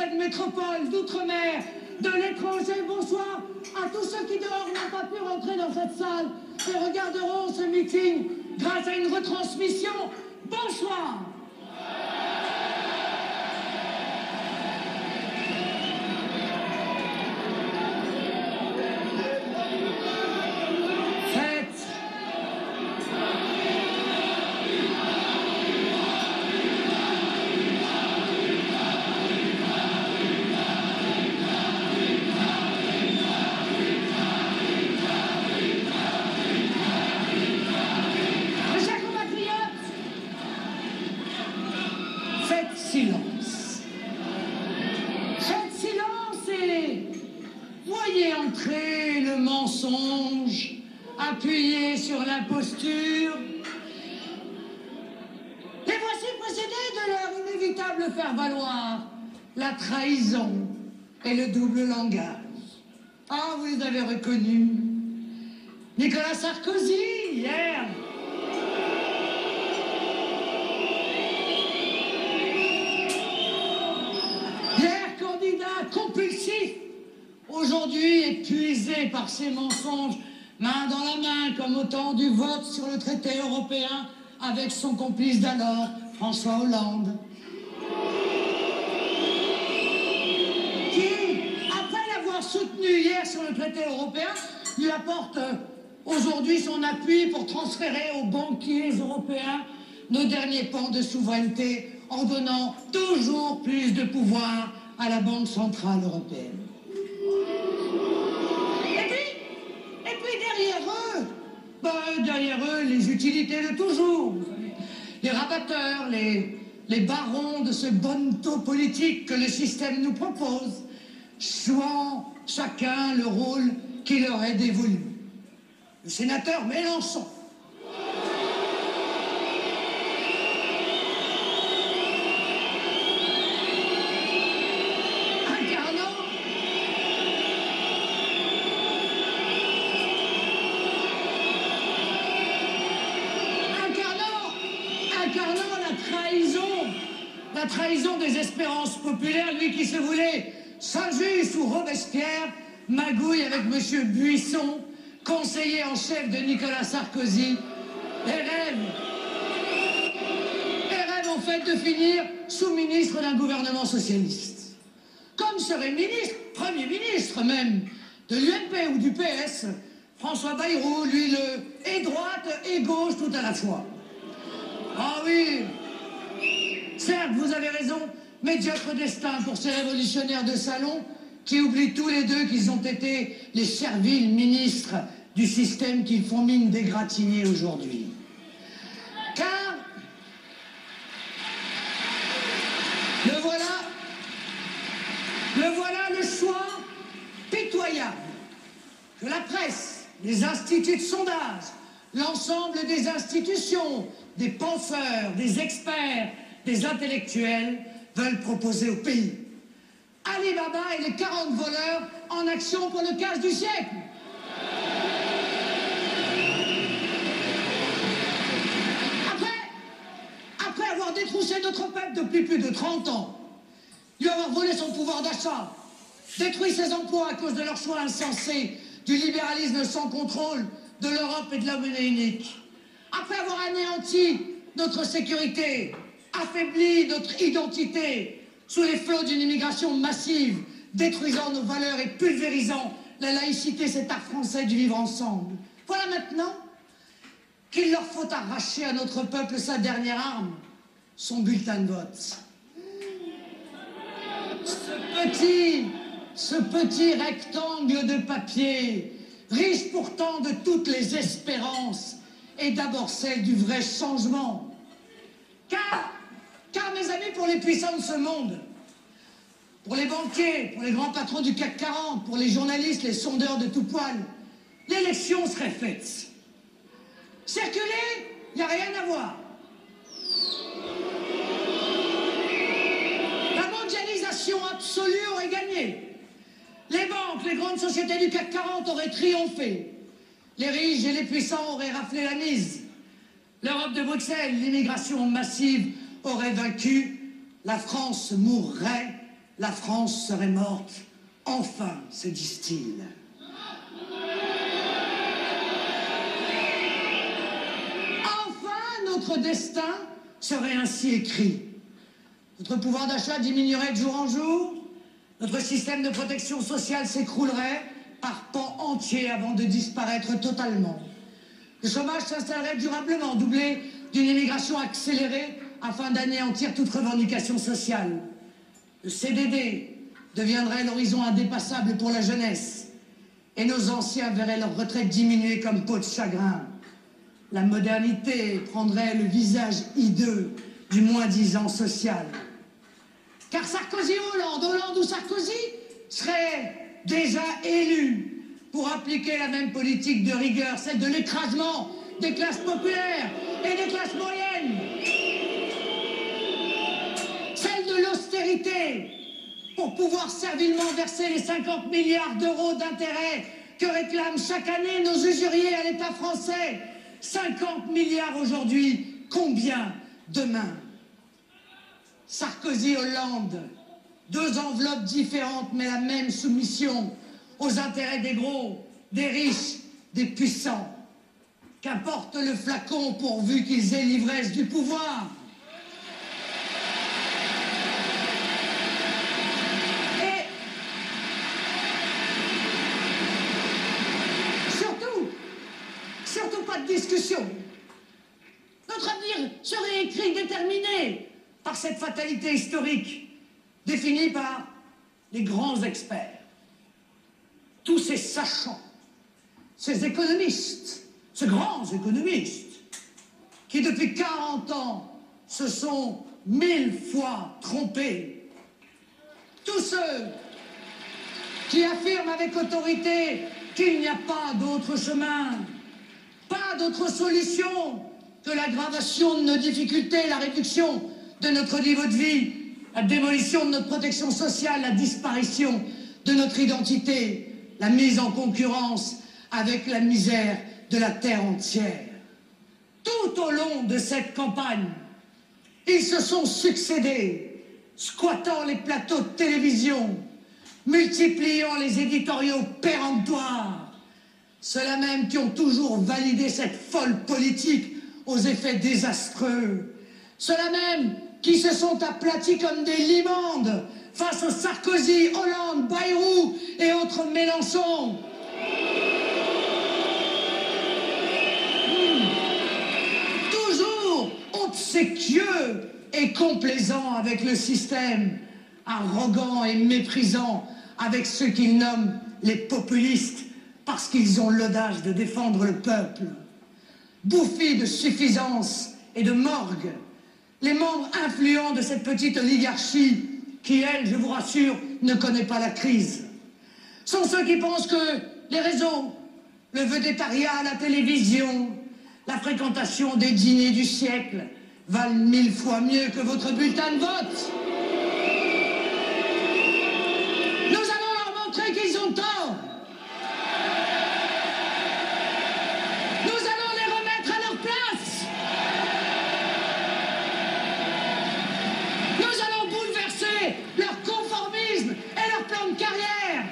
Français de métropole, d'outre-mer, de l'étranger, bonsoir à tous ceux qui dehors n'ont pas pu rentrer dans cette salle et regarderont ce meeting grâce à une retransmission. Bonsoir. Silence. Faites silence et voyez entrer le mensonge, appuyé sur l'imposture. Les voici précédés de leur inévitable faire-valoir, la trahison et le double langage. Ah, vous les avez reconnus. Nicolas Sarkozy, hier. Compulsif, aujourd'hui épuisé par ses mensonges, main dans la main comme au temps du vote sur le traité européen avec son complice d'alors, François Hollande. Qui, après l'avoir soutenu hier sur le traité européen, lui apporte aujourd'hui son appui pour transférer aux banquiers européens nos derniers pans de souveraineté en donnant toujours plus de pouvoir à la Banque Centrale Européenne. Et puis derrière eux, les utilités de toujours. Les rabatteurs, les barons de ce bonneteau politique que le système nous propose, jouant chacun le rôle qui leur est dévolu. Le sénateur Mélenchon. La trahison des espérances populaires, lui qui se voulait Saint-Just ou Robespierre, magouille avec M. Buisson, conseiller en chef de Nicolas Sarkozy, et rêve en fait de finir sous-ministre d'un gouvernement socialiste. Comme serait ministre, Premier ministre même, de l'UMP ou du PS, François Bayrou, lui et droite et gauche tout à la fois. Ah oui. Certes, vous avez raison, médiocre destin pour ces révolutionnaires de salon qui oublient tous les deux qu'ils ont été les serviles ministres du système qu'ils font mine d'égratigner aujourd'hui. Car le voilà le choix pitoyable que la presse, les instituts de sondage, l'ensemble des institutions, des penseurs, des experts, des intellectuels veulent proposer au pays. Alibaba et les 40 voleurs en action pour le cash du siècle. Après avoir détroussé notre peuple depuis plus de 30 ans, lui avoir volé son pouvoir d'achat, détruit ses emplois à cause de leur choix insensé du libéralisme sans contrôle, de l'Europe et de la monnaie unique, après avoir anéanti notre sécurité, affaibli notre identité sous les flots d'une immigration massive, détruisant nos valeurs et pulvérisant la laïcité, cet art français du vivre ensemble. Voilà maintenant qu'il leur faut arracher à notre peuple sa dernière arme, son bulletin de vote. Ce petit rectangle de papier, riche pourtant de toutes les espérances, et d'abord celle du vrai changement. Car, mes amis, pour les puissants de ce monde, pour les banquiers, pour les grands patrons du CAC 40, pour les journalistes, les sondeurs de tout poil, l'élection serait faite. Circuler, il n'y a rien à voir. La mondialisation absolue aurait gagné. Les banques, les grandes sociétés du CAC 40 auraient triomphé. Les riches et les puissants auraient raflé la mise. L'Europe de Bruxelles, l'immigration massive aurait vaincu. La France mourrait. la France serait morte. Enfin, se disent-ils. Enfin, notre destin serait ainsi écrit. Notre pouvoir d'achat diminuerait de jour en jour, notre système de protection sociale s'écroulerait par pans entiers avant de disparaître totalement. Le chômage s'installerait durablement, doublé d'une immigration accélérée afin d'anéantir toute revendication sociale. Le CDD deviendrait l'horizon indépassable pour la jeunesse et nos anciens verraient leur retraite diminuer comme peau de chagrin. La modernité prendrait le visage hideux du moins-disant social. Car Sarkozy ou Hollande ou Sarkozy seraient déjà élus pour appliquer la même politique de rigueur, celle de l'écrasement des classes populaires et des classes moyennes, celle de l'austérité, pour pouvoir servilement verser les 50 milliards d'euros d'intérêts que réclament chaque année nos usuriers à l'État français. 50 milliards aujourd'hui, combien demain? Sarkozy-Hollande, deux enveloppes différentes mais la même soumission aux intérêts des gros, des riches, des puissants. Qu'importe le flacon pourvu qu'ils aient l'ivresse du pouvoir. Et surtout pas de discussion. Notre avenir serait écrit, déterminé par cette fatalité historique définie par les grands experts. Tous ces sachants, ces économistes, ces grands économistes, qui depuis 40 ans se sont 1000 fois trompés. Tous ceux qui affirment avec autorité qu'il n'y a pas d'autre chemin, pas d'autre solution que l'aggravation de nos difficultés, la réduction de notre niveau de vie, la démolition de notre protection sociale, la disparition de notre identité, la mise en concurrence avec la misère de la terre entière. Tout au long de cette campagne, ils se sont succédé, squattant les plateaux de télévision, multipliant les éditoriaux péremptoires, ceux-là même qui ont toujours validé cette folle politique aux effets désastreux, ceux-là même qui se sont aplatis comme des limandes face aux Sarkozy, Hollande, Bayrou et autres Mélenchon. Toujours obséquieux et complaisant avec le système, arrogant et méprisant avec ceux qu'ils nomment les populistes parce qu'ils ont l'audace de défendre le peuple. Bouffis de suffisance et de morgue, les membres influents de cette petite oligarchie qui, elle, je vous rassure, ne connaît pas la crise, sont ceux qui pensent que les réseaux, le végétariat, la télévision, la fréquentation des dîners du siècle valent 1000 fois mieux que votre bulletin de vote. Nous allons leur montrer qu'ils ont tort. Nous allons les remettre à leur place. Nous allons bouleverser leur conformisme et leur plan de carrière.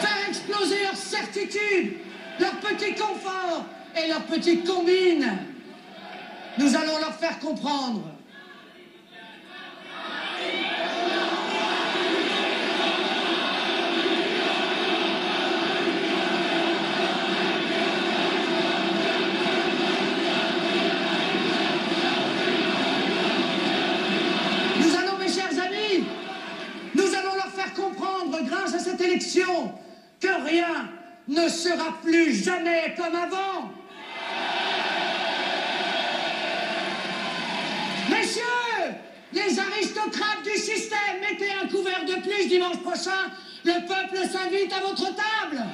Faire exploser leur certitude, leur petit confort et leur petite combine. Nous allons leur faire comprendre . Nous allons, mes chers amis, nous allons leur faire comprendre, grâce à cette élection, que rien ne sera plus jamais comme avant. Messieurs, les aristocrates du système, mettez un couvert de plus dimanche prochain. Le peuple s'invite à votre table.